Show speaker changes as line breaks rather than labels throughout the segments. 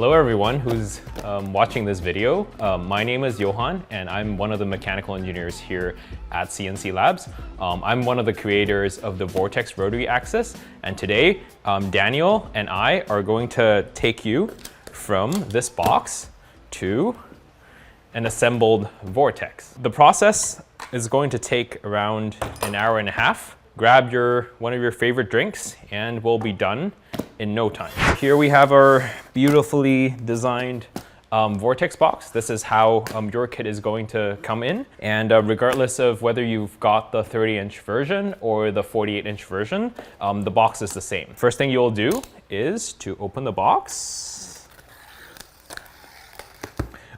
Hello everyone who's watching this video. My name is Johan and I'm one of the mechanical engineers here at Sienci Labs. I'm one of the creators of the Vortex Rotary Axis, and today Daniel and I are going to take you from this box to an assembled Vortex. The process is going to take around an hour and a half. Grab one of your favorite drinks and we'll be done in no time. Here we have our beautifully designed Vortex box. This is how your kit is going to come in. And regardless of whether you've got the 30-inch version or the 48-inch version, the box is the same. First thing you'll do is to open the box.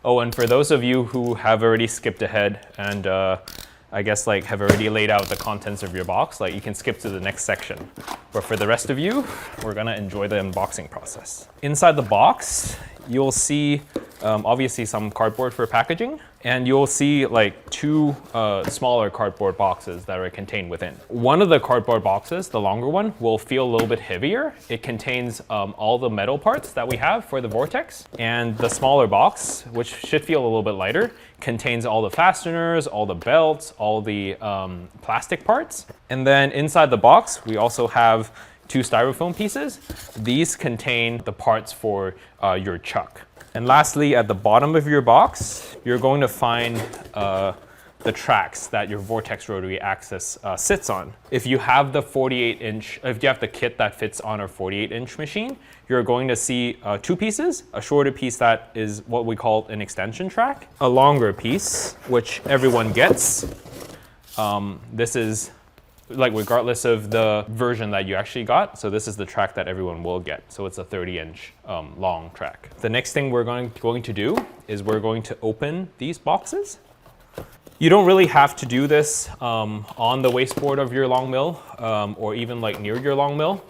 Oh, and for those of you who have already skipped ahead and I guess have already laid out the contents of your box, you can skip to the next section. But for the rest of you, we're gonna enjoy the unboxing process. Inside the box, you'll see obviously some cardboard for packaging, and you'll see two smaller cardboard boxes that are contained within. One of the cardboard boxes, the longer one, will feel a little bit heavier. It contains all the metal parts that we have for the Vortex, and the smaller box, which should feel a little bit lighter, contains all the fasteners, all the belts, all the plastic parts. And then inside the box, we also have two styrofoam pieces. These contain the parts for your chuck. And lastly, at the bottom of your box, you're going to find the tracks that your Vortex Rotary Axis sits on. If you have the 48-inch, if you have the kit that fits on a 48-inch machine, you're going to see two pieces, a shorter piece that is what we call an extension track, a longer piece, which everyone gets. This is regardless of the version that you actually got. So this is the track that everyone will get. So it's a 30-inch long track. The next thing we're going to do is we're going to open these boxes. You don't really have to do this on the wasteboard of your long mill or even near your long mill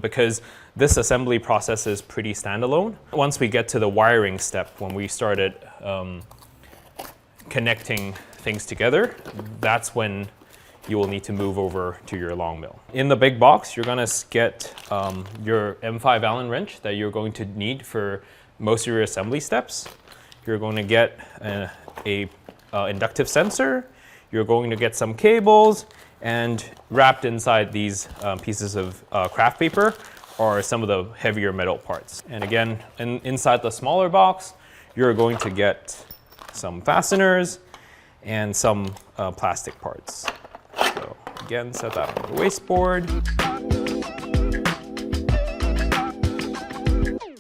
because this assembly process is pretty standalone. Once we get to the wiring step, when we started connecting things together, that's when you will need to move over to your long mill. In the big box, you're gonna get your M5 Allen wrench that you're going to need for most of your assembly steps. You're going to get a inductive sensor. You're going to get some cables, and wrapped inside these pieces of craft paper are some of the heavier metal parts. And again, inside the smaller box, you're going to get some fasteners and some plastic parts. So again, set that on the wasteboard.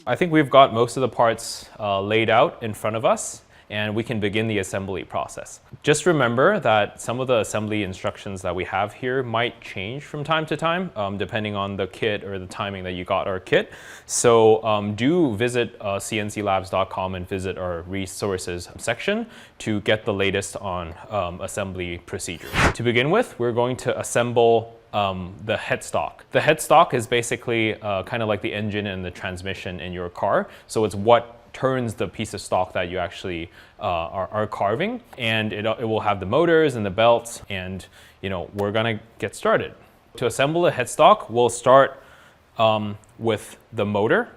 I think we've got most of the parts laid out in front of us, and we can begin the assembly process. Just remember that some of the assembly instructions that we have here might change from time to time, depending on the kit or the timing that you got our kit. So do visit cnclabs.com and visit our resources section to get the latest on assembly procedures. To begin with, we're going to assemble the headstock. The headstock is basically kind of like the engine and the transmission in your car. So it's what turns the piece of stock that you actually are carving, and it will have the motors and the belts, and we're gonna get started. To assemble a headstock, we'll start with the motor.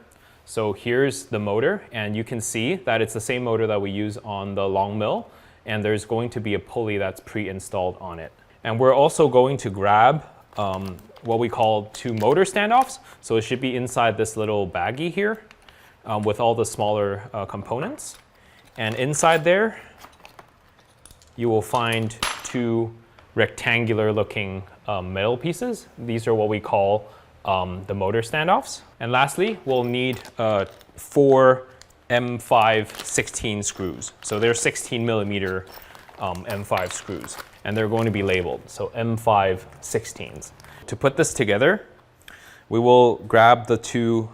So here's the motor, and you can see that it's the same motor that we use on the long mill, and there's going to be a pulley that's pre-installed on it. And we're also going to grab what we call two motor standoffs. So it should be inside this little baggie here. With all the smaller components. And inside there, you will find two rectangular looking metal pieces. These are what we call the motor standoffs. And lastly, we'll need 4 M5 16 screws. So they're 16 millimeter M5 screws, and they're going to be labeled. So M5 16s. To put this together, we will grab the two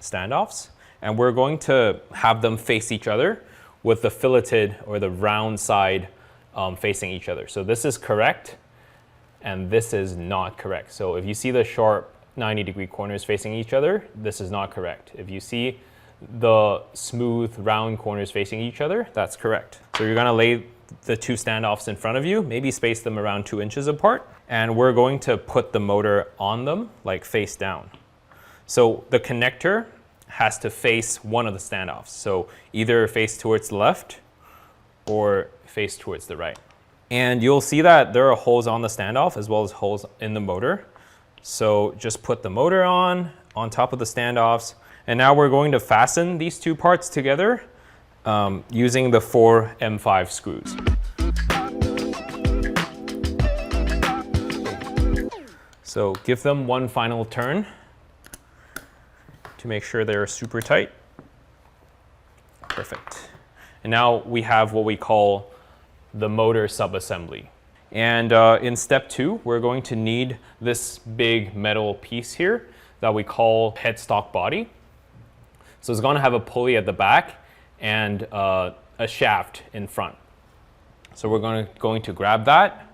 standoffs, and we're going to have them face each other with the filleted or the round side facing each other. So this is correct, and this is not correct. So if you see the sharp 90-degree corners facing each other, this is not correct. If you see the smooth round corners facing each other, that's correct. So you're gonna lay the two standoffs in front of you, maybe space them around 2 inches apart, and we're going to put the motor on them face down. So the connector has to face one of the standoffs. So either face towards the left or face towards the right. And you'll see that there are holes on the standoff as well as holes in the motor. So just put the motor on top of the standoffs. And now we're going to fasten these two parts together using the 4 M5 screws. So give them one final turn to make sure they're super tight. Perfect. And now we have what we call the motor sub-assembly. And in step 2, we're going to need this big metal piece here that we call headstock body. So it's going to have a pulley at the back and a shaft in front. So we're going to grab that.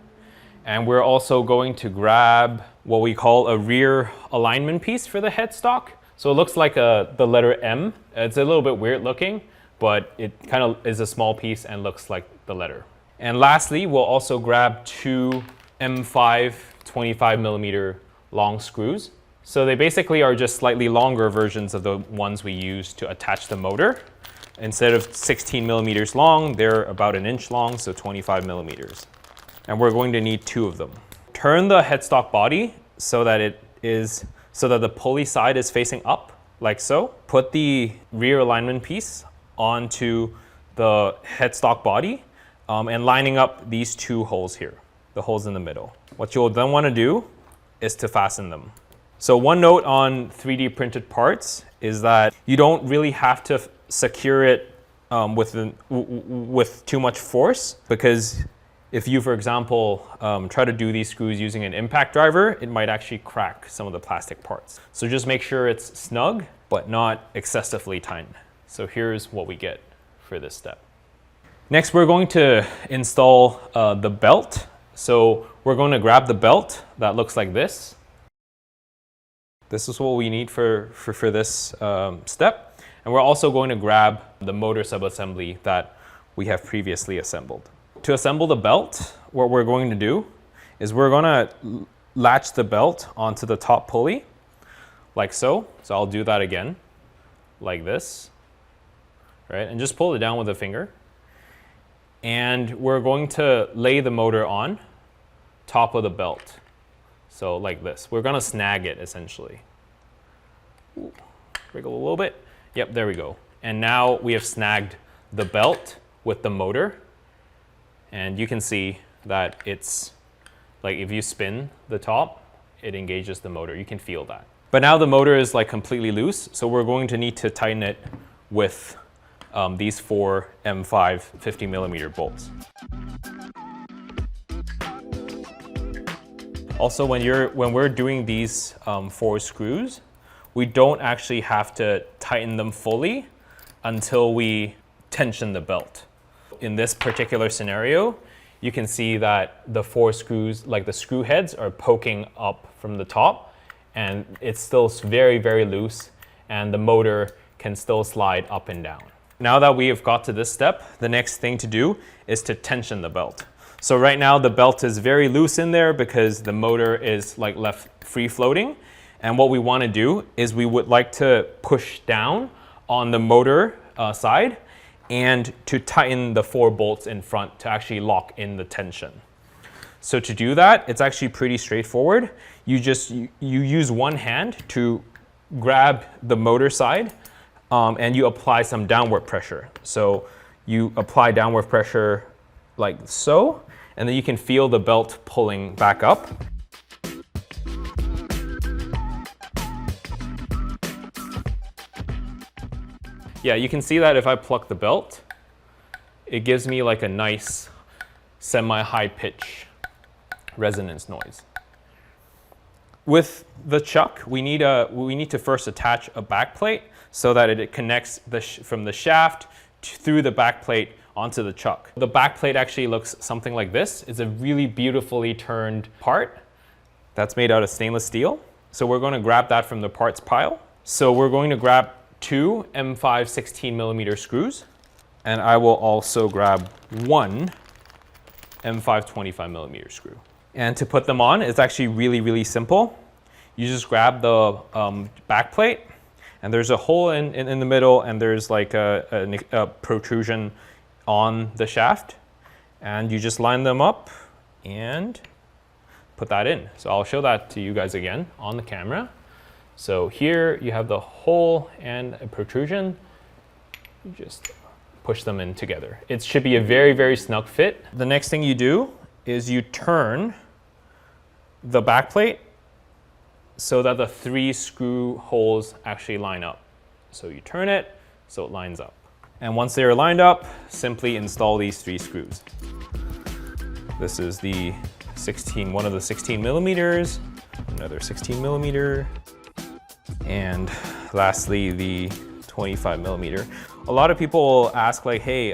And we're also going to grab what we call a rear alignment piece for the headstock. So it looks like the letter M. It's a little bit weird looking, but it kind of is a small piece and looks like the letter. And lastly, we'll also grab 2 M5 25mm long screws. So they basically are just slightly longer versions of the ones we use to attach the motor. Instead of 16mm long, they're about 1 inch long, so 25mm. And we're going to need 2 of them. Turn the headstock body so that the pulley side is facing up, like so. Put the rear alignment piece onto the headstock body and lining up these 2 holes here, the holes in the middle. What you'll then want to do is to fasten them. So one note on 3D printed parts is that you don't really have to secure it with too much force, because if you, for example, try to do these screws using an impact driver, it might actually crack some of the plastic parts. So just make sure it's snug, but not excessively tight. So here's what we get for this step. Next, we're going to install the belt. So we're going to grab the belt that looks like this. This is what we need for this step. And we're also going to grab the motor sub-assembly that we have previously assembled. To assemble the belt, what we're going to do is we're going to latch the belt onto the top pulley, like so. So I'll do that again, like this, right? And just pull it down with a finger. And we're going to lay the motor on top of the belt. So like this. We're going to snag it, essentially. Ooh, wriggle a little bit. Yep, there we go. And now we have snagged the belt with the motor. And you can see that it's like if you spin the top, it engages the motor. You can feel that. But now the motor is like completely loose, so we're going to need to tighten it with these 4 M5 50mm bolts. Also, when we're doing these 4 screws, we don't actually have to tighten them fully until we tension the belt. In this particular scenario, you can see that the 4 screws, like the screw heads, are poking up from the top, and it's still very, very loose, and the motor can still slide up and down. Now that we have got to this step, the next thing to do is to tension the belt. So right now the belt is very loose in there because the motor is like left free floating. And what we want to do is we would like to push down on the motor side and to tighten the 4 bolts in front to actually lock in the tension. So to do that, it's actually pretty straightforward. You use one hand to grab the motor side and you apply some downward pressure. So you apply downward pressure like so, and then you can feel the belt pulling back up. Yeah, you can see that if I pluck the belt, it gives me like a nice semi-high pitch resonance noise. With the chuck, we need to first attach a back plate so that it connects from the shaft through the back plate onto the chuck. The back plate actually looks something like this. It's a really beautifully turned part that's made out of stainless steel. So we're going to grab that from the parts pile. So we're going to grab 2 M5 16mm screws, and I will also grab 1 M5 25mm screw. And to put them on, it's actually really, really simple. You just grab the back plate and there's a hole in the middle, and there's like a protrusion on the shaft, and you just line them up and put that in. So I'll show that to you guys again on the camera. So here you have the hole and a protrusion. You just push them in together. It should be a very, very snug fit. The next thing you do is you turn the back plate so that the 3 screw holes actually line up. So you turn it so it lines up. And once they are lined up, simply install these 3 screws. This is the one of the 16 millimeters, another 16 millimeter, and lastly the 25 millimeter. A lot of people ask like, hey,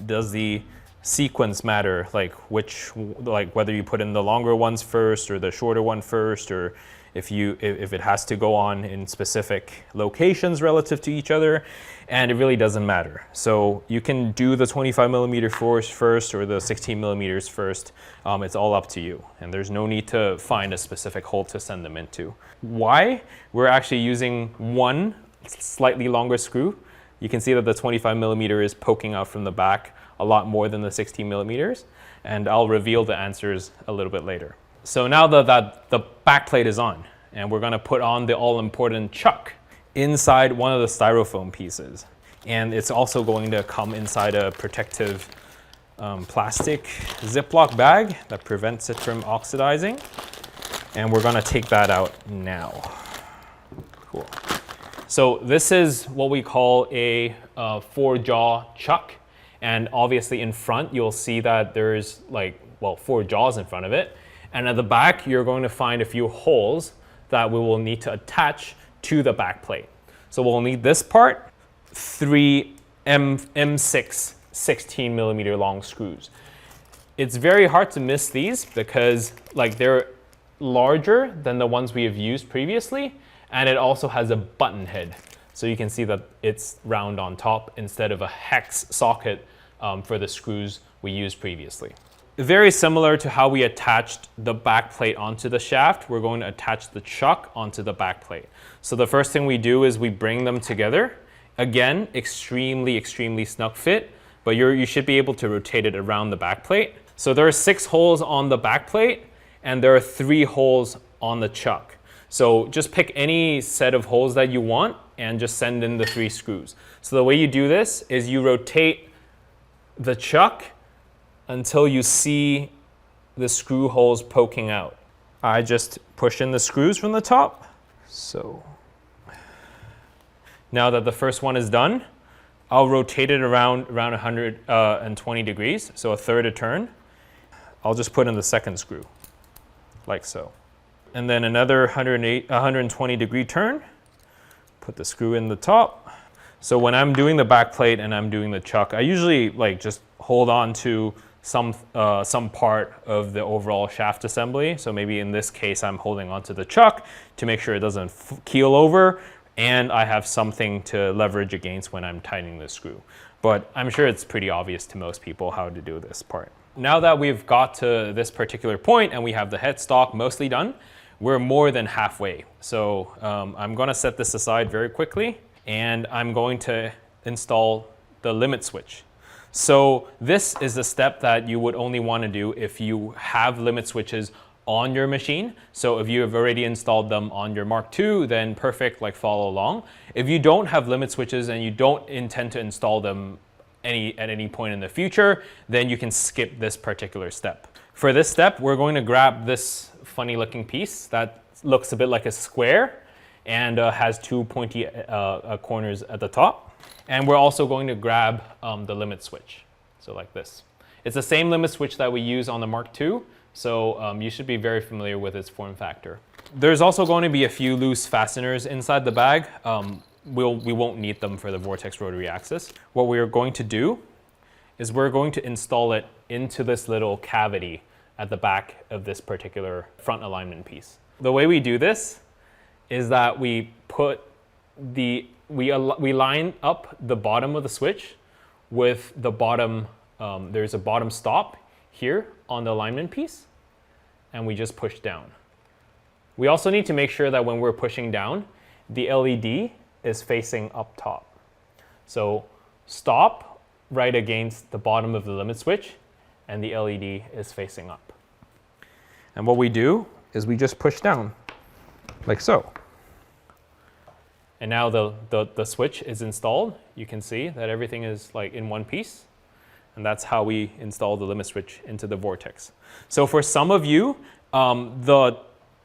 does the sequence matter? Like whether you put in the longer ones first or the shorter one first, or if it has to go on in specific locations relative to each other, and it really doesn't matter. So you can do the 25 millimeter first or the 16 millimeters first. It's all up to you, and there's no need to find a specific hole to send them into. Why? We're actually using one slightly longer screw. You can see that the 25 millimeter is poking out from the back a lot more than the 16 millimeters, and I'll reveal the answers a little bit later. So now that the back plate is on, and we're going to put on the all-important chuck inside one of the styrofoam pieces. And it's also going to come inside a protective plastic Ziploc bag that prevents it from oxidizing. And we're going to take that out now. Cool. So this is what we call a 4-jaw chuck. And obviously in front, you'll see that there's 4 jaws in front of it. And at the back, you're going to find a few holes that we will need to attach to the back plate. So we'll need this part, 3 M6 16 millimeter long screws. It's very hard to miss these because they're larger than the ones we have used previously, and it also has a button head. So you can see that it's round on top instead of a hex socket for the screws we used previously. Very similar to how we attached the back plate onto the shaft, we're going to attach the chuck onto the back plate. So the first thing we do is we bring them together. Again, extremely, extremely snug fit, but you should be able to rotate it around the back plate. So there are 6 holes on the back plate, and there are 3 holes on the chuck. So just pick any set of holes that you want and just send in the 3 screws. So the way you do this is you rotate the chuck until you see the screw holes poking out. I just push in the screws from the top. So now that the first one is done, I'll rotate it around 120 degrees, so a third a turn. I'll just put in the second screw, like so. And then another 120 degree turn, put the screw in the top. So when I'm doing the back plate and I'm doing the chuck, I usually just hold on to some part of the overall shaft assembly. So maybe in this case, I'm holding onto the chuck to make sure it doesn't keel over, and I have something to leverage against when I'm tightening the screw. But I'm sure it's pretty obvious to most people how to do this part. Now that we've got to this particular point and we have the headstock mostly done, we're more than halfway. So I'm going to set this aside very quickly, and I'm going to install the limit switch. So this is the step that you would only want to do if you have limit switches on your machine. So if you have already installed them on your Mark II, then perfect, follow along. If you don't have limit switches and you don't intend to install them at any point in the future, then you can skip this particular step. For this step, we're going to grab this funny looking piece that looks a bit like a square and has 2 pointy corners at the top. And we're also going to grab the limit switch, so like this. It's the same limit switch that we use on the Mark II, so you should be very familiar with its form factor. There's also going to be a few loose fasteners inside the bag. We won't need them for the Vortex Rotary Axis. What we are going to do is we're going to install it into this little cavity at the back of this particular front alignment piece. The way we do this is that we line up the bottom of the switch with the bottom, there's a bottom stop here on the alignment piece, and we just push down. We also need to make sure that when we're pushing down, the LED is facing up top. So stop right against the bottom of the limit switch, and the LED is facing up. And what we do is we just push down, like so. And now the switch is installed. You can see that everything is like in one piece. And that's how we install the limit switch into the Vortex. So for some of you,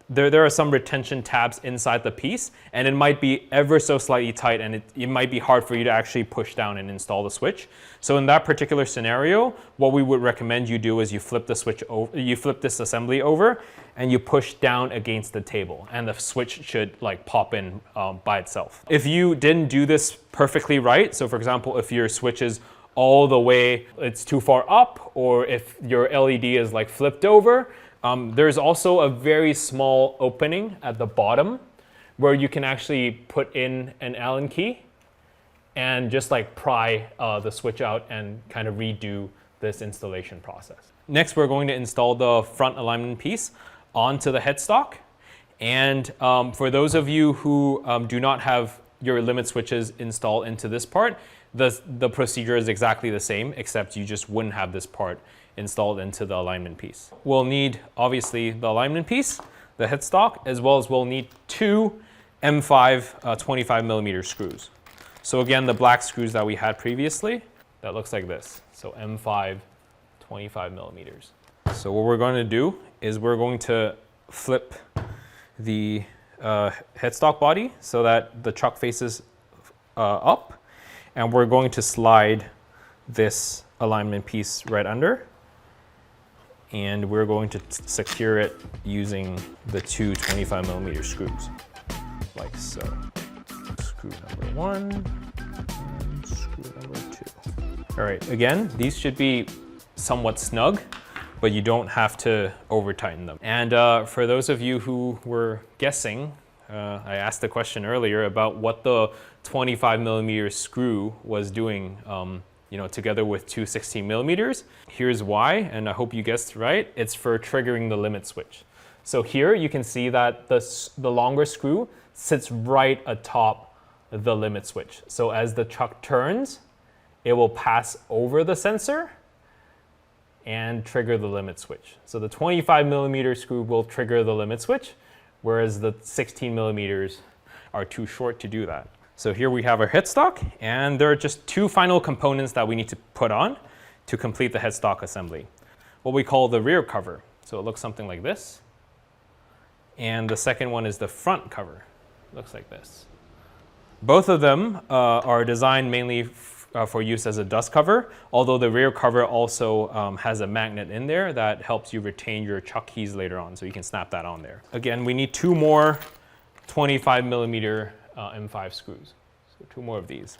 there are some retention tabs inside the piece, and it might be ever so slightly tight, and it might be hard for you to actually push down and install the switch. So in that particular scenario, what we would recommend you do is you flip the switch over, you flip this assembly over, and you push down against the table, and the switch should like pop in by itself. If you didn't do this perfectly right, so for example, if your switch is all the way, it's too far up, or if your LED is like flipped over, there's also a very small opening at the bottom where you can actually put in an Allen key and just like pry the switch out and kind of redo this installation process. Next, we're going to install the front alignment piece onto the headstock. And for those of you who do not have your limit switches installed into this part, the procedure is exactly the same, except you just wouldn't have this part installed into the alignment piece. We'll need, obviously, the alignment piece, the headstock, as well as we'll need two M5 25mm screws. So again, the black screws that we had previously, that looks like this. So M5 25mm. So what we're going to do is we're going to flip the headstock body so that the chuck faces up, and we're going to slide this alignment piece right under, and we're going to secure it using the two 25mm screws, like so. Screw number 1 and screw number 2. All right, again, these should be somewhat snug, but you don't have to over tighten them. And for those of you who were guessing, I asked the question earlier about what the 25mm screw was doing together with two 16mm. Here's why, and I hope you guessed right. It's for triggering the limit switch. So here you can see that the longer screw sits right atop the limit switch. So as the chuck turns, it will pass over the sensor and trigger the limit switch. So the 25mm screw will trigger the limit switch, whereas the 16mm are too short to do that. So here we have our headstock, and there are just two final components that we need to put on to complete the headstock assembly. What we call the rear cover. So it looks something like this. And the second one is the front cover. It looks like this. Both of them are designed mainly for use as a dust cover, although the rear cover also has a magnet in there that helps you retain your chuck keys later on, so you can snap that on there. Again, we need two more 25mm M5 screws, so two more of these.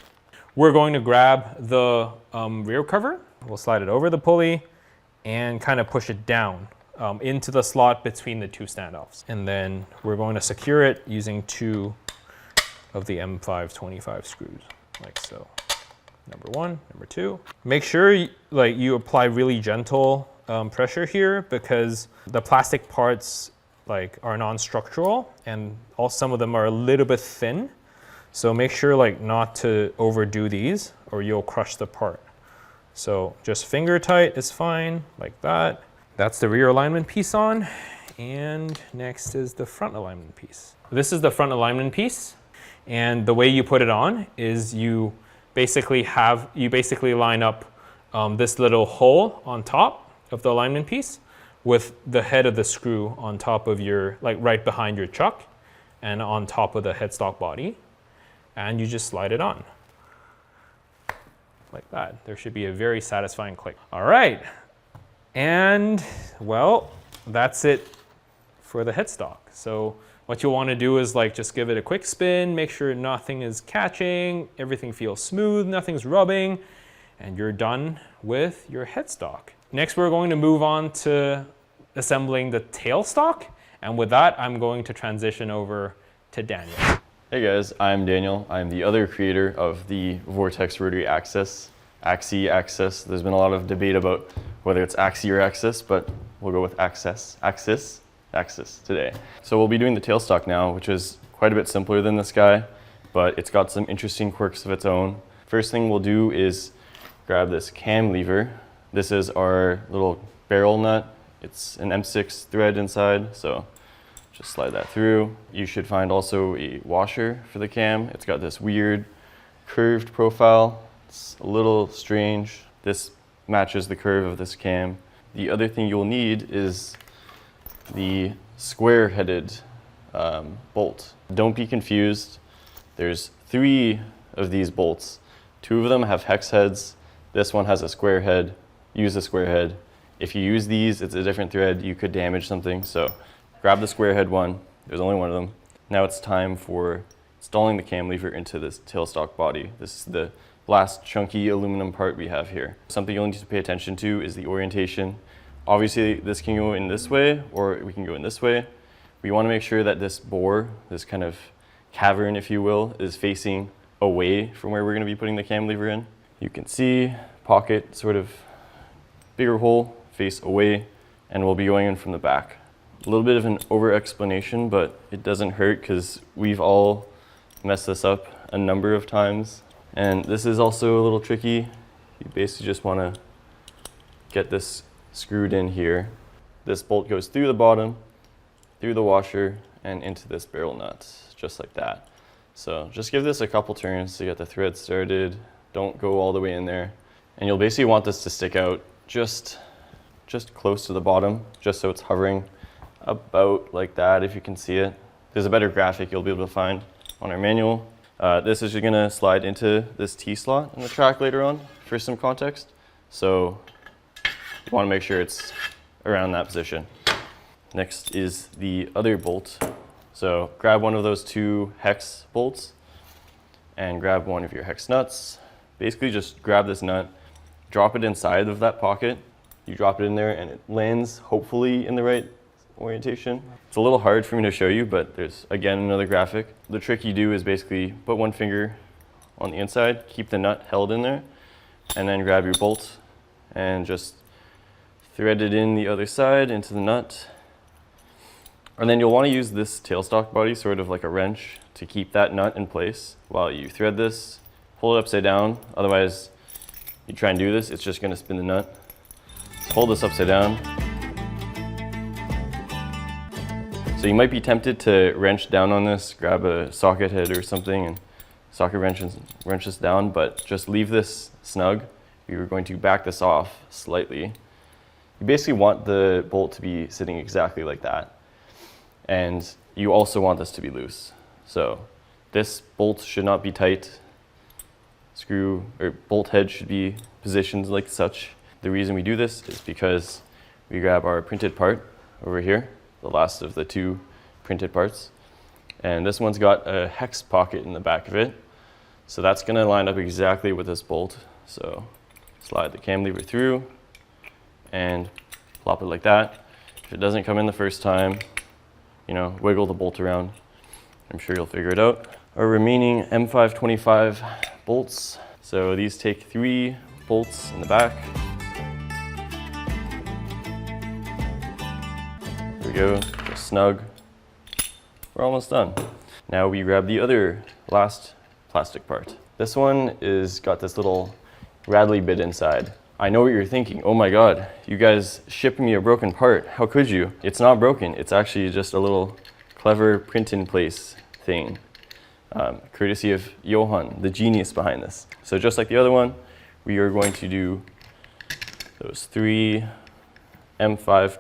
We're going to grab the rear cover, we'll slide it over the pulley and kind of push it down into the slot between the two standoffs. And then we're going to secure it using two of the M5 25 screws, like so. Number 1, number 2. Make sure you apply really gentle pressure here, because the plastic parts are non-structural, and some of them are a little bit thin. So make sure not to overdo these, or you'll crush the part. So just finger tight is fine, like that. That's the rear alignment piece on, and next is the front alignment piece. This is the front alignment piece, and the way you put it on is you basically line up this little hole on top of the alignment piece with the head of the screw on top of your, right behind your chuck and on top of the headstock body. And you just slide it on like that. There should be a very satisfying click. All right. And well, that's it for the headstock. So what you'll want to do is just give it a quick spin, make sure nothing is catching, everything feels smooth, nothing's rubbing, and you're done with your headstock. Next, we're going to move on to assembling the tailstock. And with that, I'm going to transition over to Daniel.
Hey guys, I'm Daniel. I'm the other creator of the Vortex Rotary Axis, Axis. There's been a lot of debate about whether it's Axis or Axis, but we'll go with Axis today. So we'll be doing the tailstock now, which is quite a bit simpler than this guy. but it's got some interesting quirks of its own. First thing we'll do is grab this cam lever. This is our little barrel nut. It's an M6 thread inside, so just slide that through. You should find also a washer for the cam. It's got this weird curved profile. It's a little strange. This matches the curve of this cam. The other thing you'll need is the square-headed bolt. Don't be confused. There's 3 of these bolts. 2 of them have hex heads. This one has a square head. Use a square head. If you use these, it's a different thread. You could damage something. So grab the square head one. There's only one of them. Now it's time for installing the cam lever into this tailstock body. This is the last chunky aluminum part we have here. Something you'll need to pay attention to is the orientation. Obviously, this can go in this way, or we can go in this way. We want to make sure that this bore, this kind of cavern, if you will, is facing away from where we're going to be putting the cam lever in. You can see pocket, sort of bigger hole, face away, and we'll be going in from the back. A little bit of an over explanation, but it doesn't hurt because we've all messed this up a number of times. And this is also a little tricky. You basically just want to get this screwed in here. This bolt goes through the bottom, through the washer, and into this barrel nut, just like that. So just give this a couple turns to get the thread started. Don't go all the way in there. And you'll basically want this to stick out just close to the bottom, just so it's hovering about like that, if you can see it. There's a better graphic you'll be able to find on our manual. This is going to slide into this T-slot in the track later on for some context. So you want to make sure it's around that position. Next is the other bolt. So grab one of those 2 hex bolts and grab one of your hex nuts. Basically just grab this nut, drop it inside of that pocket. You drop it in there and it lands hopefully in the right orientation. It's a little hard for me to show you, but there's again another graphic. The trick you do is basically put one finger on the inside, keep the nut held in there, and then grab your bolt and just thread it in the other side into the nut. And then you'll want to use this tailstock body sort of like a wrench to keep that nut in place while you thread this. Pull it upside down, otherwise you try and do this, it's just going to spin the nut. Hold this upside down. So you might be tempted to wrench down on this, grab a socket head or something and socket wrench this down, but just leave this snug. You're going to back this off slightly. You basically want the bolt to be sitting exactly like that. And you also want this to be loose. So this bolt should not be tight. Screw or bolt head should be positioned like such. The reason we do this is because we grab our printed part over here, the last of the 2 printed parts. And this one's got a hex pocket in the back of it. So that's going to line up exactly with this bolt. So slide the cam lever through and plop it like that. If it doesn't come in the first time, wiggle the bolt around. I'm sure you'll figure it out. Our remaining M525 bolts. So these take 3 bolts in the back. There we go, just snug. We're almost done. Now we grab the other last plastic part. This one is got this little rattly bit inside. I know what you're thinking. Oh my God, you guys shipped me a broken part. How could you? It's not broken. It's actually just a little clever print in place thing. Courtesy of Johan, the genius behind this. So just like the other one, we are going to do those 3 M5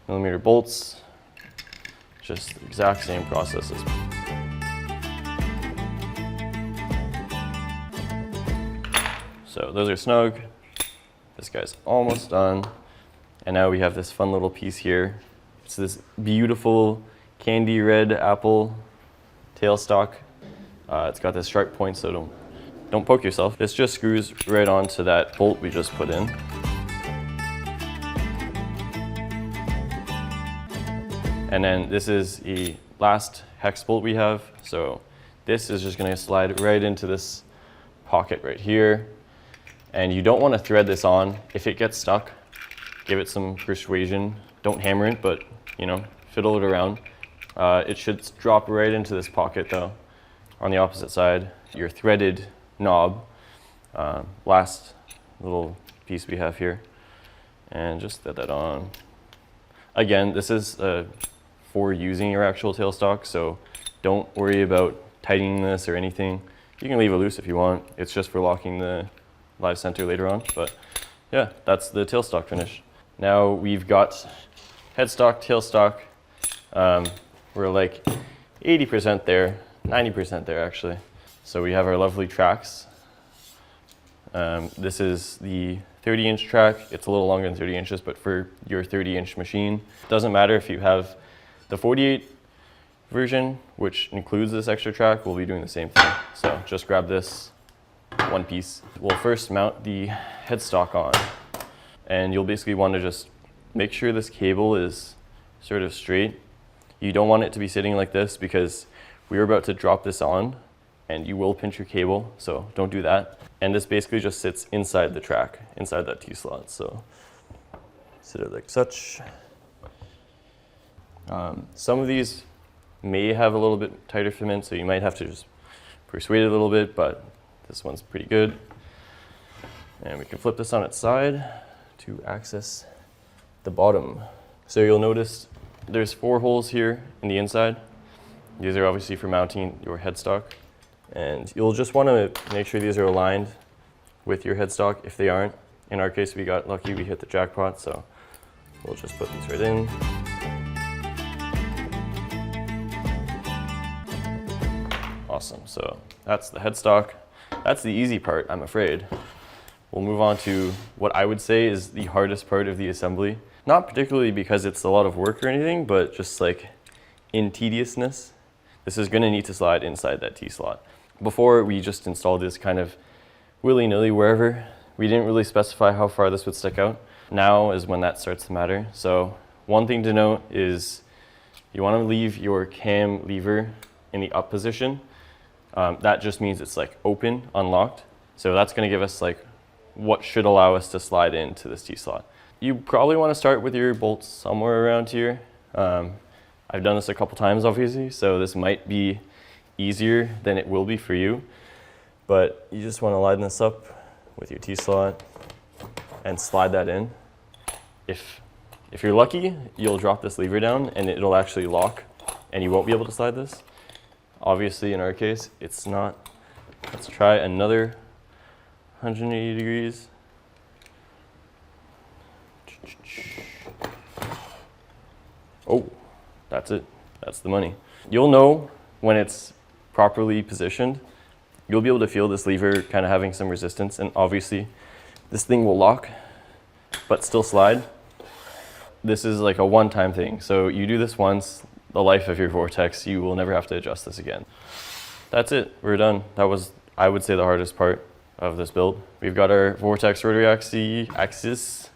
25mm bolts. Just the exact same process as so those are snug. This guy's almost done. And now we have this fun little piece here. It's this beautiful candy red apple tailstock. It's got this sharp point, so don't poke yourself. This just screws right onto that bolt we just put in. And then this is the last hex bolt we have. So this is just gonna slide right into this pocket right here. And you don't want to thread this on. If it gets stuck, give it some persuasion. Don't hammer it, but fiddle it around. It should drop right into this pocket though. on the opposite side, your threaded knob, last little piece we have here, and just thread that on. Again, this is for using your actual tailstock, so don't worry about tightening this or anything. You can leave it loose if you want. It's just for locking the live center later on, but yeah, that's the tailstock finish. Now we've got headstock, tailstock. We're like 80% there, 90% there actually. So we have our lovely tracks. This is the 30-inch track. It's a little longer than 30 inches, but for your 30-inch machine, it doesn't matter if you have the 48 version, which includes this extra track, we'll be doing the same thing. So just grab this one piece. We'll first mount the headstock on, and you'll basically want to just make sure this cable is sort of straight. You don't want it to be sitting like this because we're about to drop this on and you will pinch your cable, so don't do that. And this basically just sits inside the track, inside that T-slot. So sit it like such. Some of these may have a little bit tighter fitment, so you might have to just persuade it a little bit, but this one's pretty good. And we can flip this on its side to access the bottom. So you'll notice there's 4 holes here in the inside. These are obviously for mounting your headstock. And you'll just want to make sure these are aligned with your headstock. If they aren't, in our case we got lucky, we hit the jackpot, so we'll just put these right in. Awesome, so that's the headstock. That's the easy part, I'm afraid. We'll move on to what I would say is the hardest part of the assembly. Not particularly because it's a lot of work or anything, but just like in tediousness. This is gonna need to slide inside that T-slot. Before, we just installed this kind of willy-nilly wherever. We didn't really specify how far this would stick out. Now is when that starts to matter. So one thing to note is you wanna leave your cam lever in the up position. That just means it's like open, unlocked. So that's gonna give us like what should allow us to slide into this T-slot. You probably wanna start with your bolts somewhere around here. I've done this a couple times obviously, so this might be easier than it will be for you. But you just wanna line this up with your T-slot and slide that in. If you're lucky, you'll drop this lever down and it'll actually lock and you won't be able to slide this. Obviously, in our case, it's not. Let's try another 180 degrees. Oh, that's it. That's the money. You'll know when it's properly positioned. You'll be able to feel this lever kind of having some resistance, and obviously, this thing will lock, but still slide. This is like a one-time thing. So you do this once, the life of your Vortex, you will never have to adjust this again. That's it, we're done. That was, I would say, the hardest part of this build. We've got our Vortex Rotary Axis,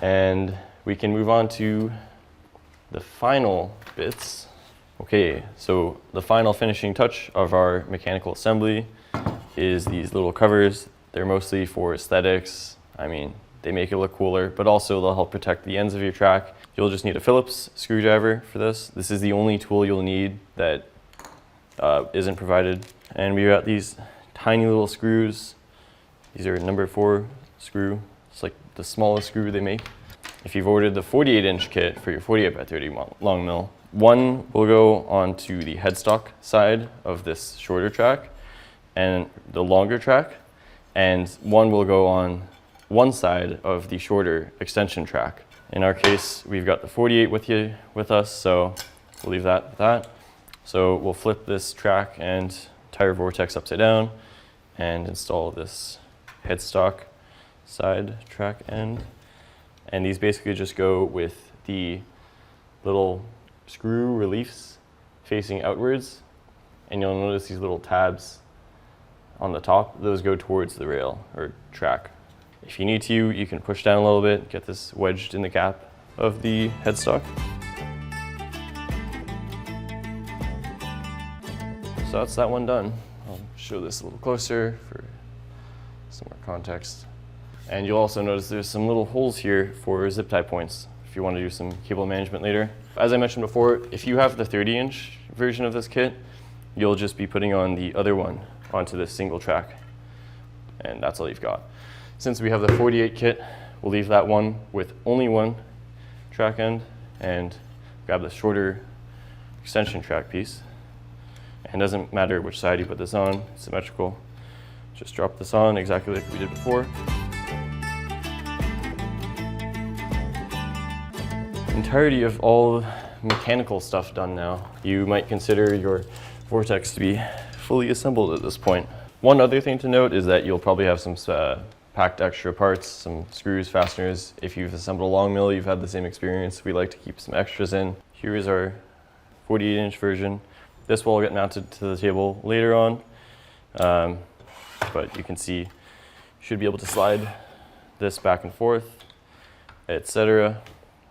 and we can move on to the final bits. Okay, so the final finishing touch of our mechanical assembly is these little covers. They're mostly for aesthetics. I mean, they make it look cooler, but also they'll help protect the ends of your track. You'll just need a Phillips screwdriver for this. This is the only tool you'll need that isn't provided. And we got these tiny little screws. These are number 4 screw. It's like the smallest screw they make. If you've ordered the 48-inch kit for your 48 by 30 long mill, one will go onto the headstock side of this shorter track and the longer track, and one will go on one side of the shorter extension track. In our case, we've got the 48 with us, so we'll leave that with that. So we'll flip this track and entire Vortex upside down and install this headstock side track end. And these basically just go with the little screw reliefs facing outwards. And you'll notice these little tabs on the top, those go towards the rail or track. If you need to, you can push down a little bit, get this wedged in the gap of the headstock. So that's that one done. I'll show this a little closer for some more context. And you'll also notice there's some little holes here for zip tie points if you want to do some cable management later. As I mentioned before, if you have the 30-inch version of this kit, you'll just be putting on the other one onto this single track. And that's all you've got. Since we have the 48 kit, we'll leave that one with only one track end and grab the shorter extension track piece. And it doesn't matter which side you put this on, it's symmetrical. Just drop this on exactly like we did before. Entirety of all mechanical stuff done now, you might consider your Vortex to be fully assembled at this point. One other thing to note is that you'll probably have some packed extra parts, some screws, fasteners. If you've assembled a long mill, you've had the same experience. We like to keep some extras in. Here is our 48-inch version. This will get mounted to the table later on, but you can see you should be able to slide this back and forth, etc.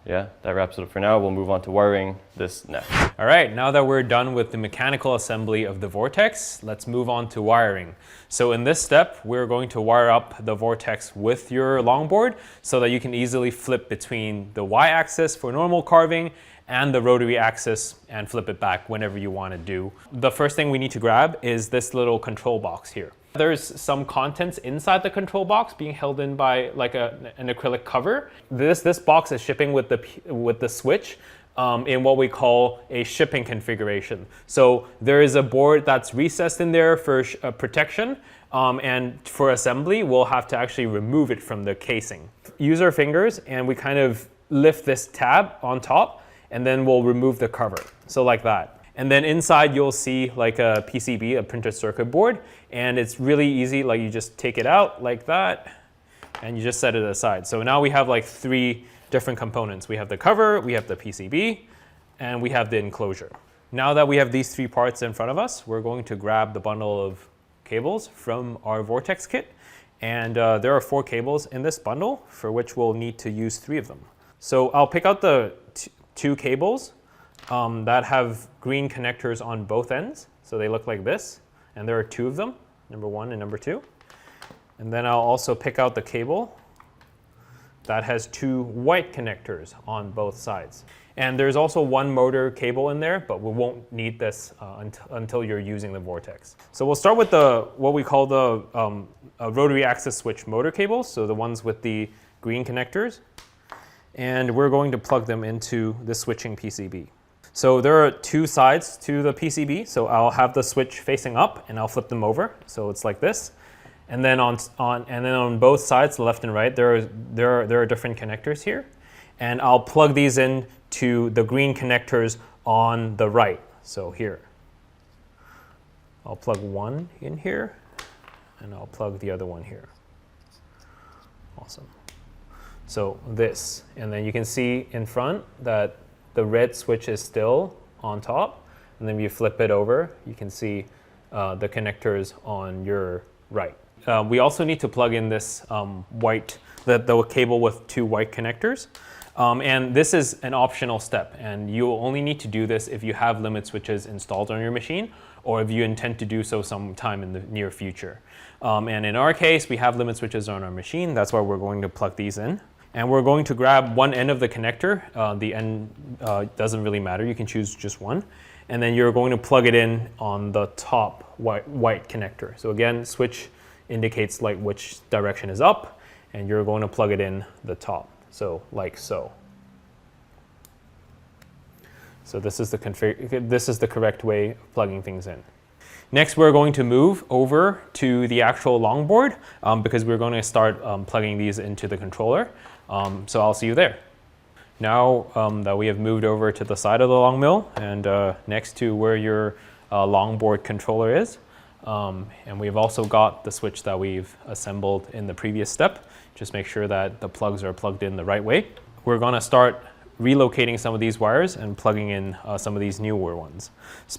Yeah, that wraps it up for now. We'll move on to wiring this next.
All right, now that we're done with the mechanical assembly of the Vortex, let's move on to wiring. So in this step, we're going to wire up the Vortex with your longboard so that you can easily flip between the Y-axis for normal carving and the rotary axis and flip it back whenever you want to do. The first thing we need to grab is this little control box here. There's some contents inside the control box being held in by like an acrylic cover. This box is shipping with the switch in what we call a shipping configuration. So there is a board that's recessed in there for protection, and for assembly, we'll have to actually remove it from the casing. Use our fingers and we kind of lift this tab on top, and then we'll remove the cover. So like that. And then inside you'll see like a PCB, a printed circuit board, and it's really easy. Like you just take it out like that and you just set it aside. So now we have like 3 different components. We have the cover, we have the PCB, and we have the enclosure. Now that we have these 3 parts in front of us, we're going to grab the bundle of cables from our Vortex kit. And there are 4 cables in this bundle for which we'll need to use 3 of them. So I'll pick out the 2 cables that have green connectors on both ends. So they look like this, and there are 2 of them, number 1 and number 2. And then I'll also pick out the cable that has 2 white connectors on both sides. And there's also 1 motor cable in there, but we won't need this until you're using the Vortex. So we'll start with what we call the rotary axis switch motor cables, so the ones with the green connectors. And we're going to plug them into the switching PCB. So there are 2 sides to the PCB. So I'll have the switch facing up and I'll flip them over. So it's like this. And then on both sides, left and right, there are different connectors here. And I'll plug these in to the green connectors on the right. So here. I'll plug one in here and I'll plug the other one here. Awesome. So this, and then you can see in front that the red switch is still on top, and then if you flip it over, you can see the connectors on your right. We also need to plug in this the cable with 2 white connectors, and this is an optional step, and you only need to do this if you have limit switches installed on your machine, or if you intend to do so sometime in the near future. And in our case, we have limit switches on our machine. That's why we're going to plug these in. And we're going to grab one end of the connector. The end doesn't really matter. You can choose just one. And then you're going to plug it in on the top white connector. So again, switch indicates like which direction is up, and you're going to plug it in the top. So like so. So this is the correct way of plugging things in. Next, we're going to move over to the actual longboard because we're going to start plugging these into the controller. So I'll see you there. Now that we have moved over to the side of the long mill and next to where your longboard controller is, and we've also got the switch that we've assembled in the previous step. Just make sure that the plugs are plugged in the right way. We're going to start relocating some of these wires and plugging in some of these newer ones.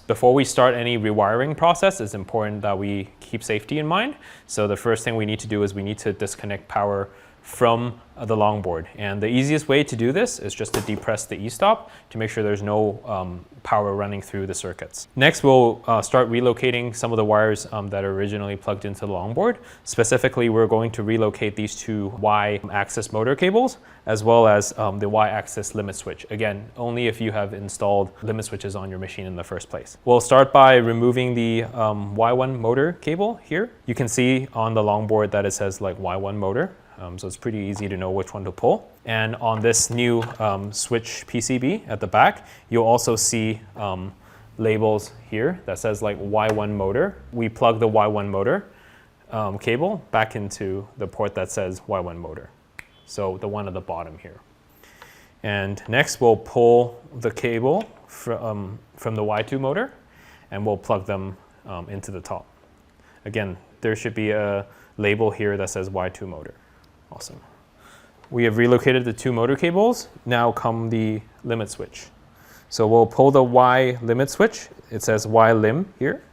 Before we start any rewiring process, it's important that we keep safety in mind. So the first thing we need to do is we need to disconnect power from the longboard. And the easiest way to do this is just to depress the e-stop to make sure there's no power running through the circuits. Next, we'll start relocating some of the wires that are originally plugged into the longboard. Specifically, we're going to relocate these two Y-axis motor cables, as well as the Y-axis limit switch. Again, only if you have installed limit switches on your machine in the first place. We'll start by removing the Y1 motor cable here. You can see on the longboard that it says like Y1 motor. So it's pretty easy to know which one to pull. And on this new switch PCB at the back, you'll also see labels here that says like Y1 motor. We plug the Y1 motor cable back into the port that says Y1 motor. So the one at the bottom here. And next we'll pull the cable from the Y2 motor and we'll plug them into the top. Again, there should be a label here that says Y2 motor. Awesome. We have relocated the two motor cables. Now come the limit switch. So we'll pull the Y limit switch. It says Y lim here.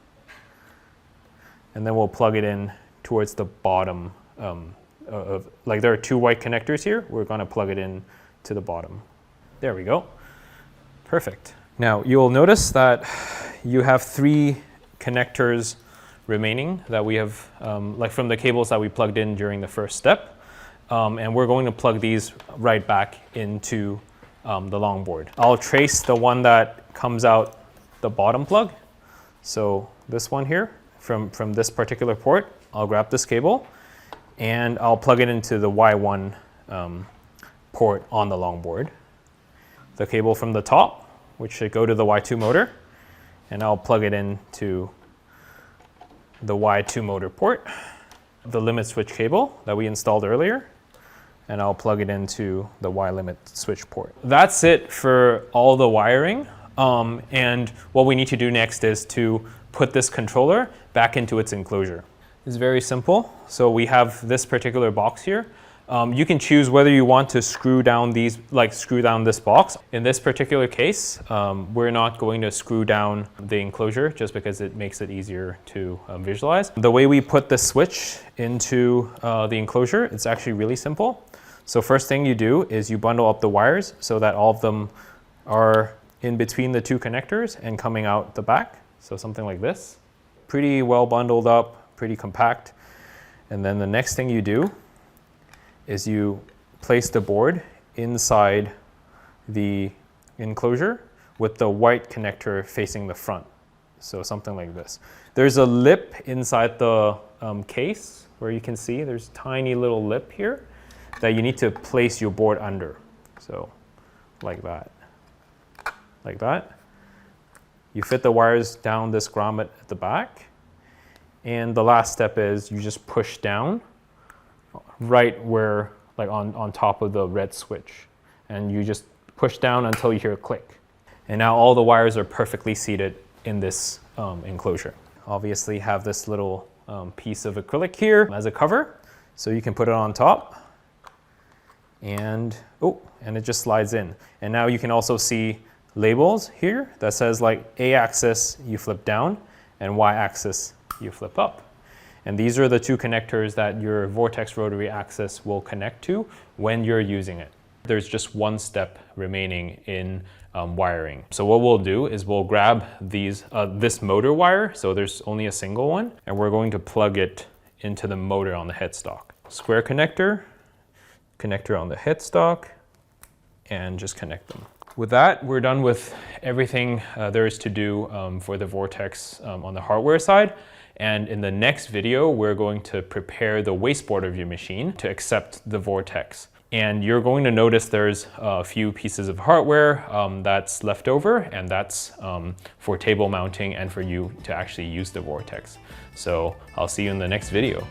And then we'll plug it in towards the bottom like there are two white connectors here. We're going to plug it in to the bottom. There we go. Perfect. Now you'll notice that you have three connectors remaining that we have, like from the cables that we plugged in during the first step. And we're going to plug these right back into the longboard. I'll trace the one that comes out the bottom plug. So this one here from this particular port, I'll grab this cable and I'll plug it into the Y1 port on the longboard. The cable from the top, which should go to the Y2 motor, and I'll plug it into the Y2 motor port. The limit switch cable that we installed earlier, and I'll plug it into the Y limit switch port. That's it for all the wiring. And what we need to do next is to put this controller back into its enclosure. It's very simple. So we have this particular box here. You can choose whether you want to screw down these, like screw down this box. In this particular case, we're not going to screw down the enclosure just because it makes it easier to visualize. The way we put the switch into the enclosure, it's actually really simple. So first thing you do is you bundle up the wires so that all of them are in between the two connectors and coming out the back. So something like this. Pretty well bundled up, pretty compact. And then the next thing you do is you place the board inside the enclosure with the white connector facing the front. So something like this. There's a lip inside the case where you can see there's a tiny little lip here that you need to place your board under. So like that. Like that. You fit the wires down this grommet at the back. And the last step is you just push down right where, like on top of the red switch. And you just push down until you hear a click. And now all the wires are perfectly seated in this enclosure. Obviously have this little piece of acrylic here as a cover. So you can put it on top. And it just slides in. And now you can also see labels here that says like A-axis you flip down and Y-axis you flip up. And these are the two connectors that your Vortex Rotary Axis will connect to when you're using it. There's just one step remaining in wiring. So what we'll do is we'll grab this motor wire, so there's only a single one, and we're going to plug it into the motor on the headstock. Square connector on the headstock, and just connect them. With that, we're done with everything there is to do for the Vortex on the hardware side. And in the next video, we're going to prepare the wasteboard of your machine to accept the Vortex. And you're going to notice there's a few pieces of hardware that's left over, and that's for table mounting and for you to actually use the Vortex. So I'll see you in the next video.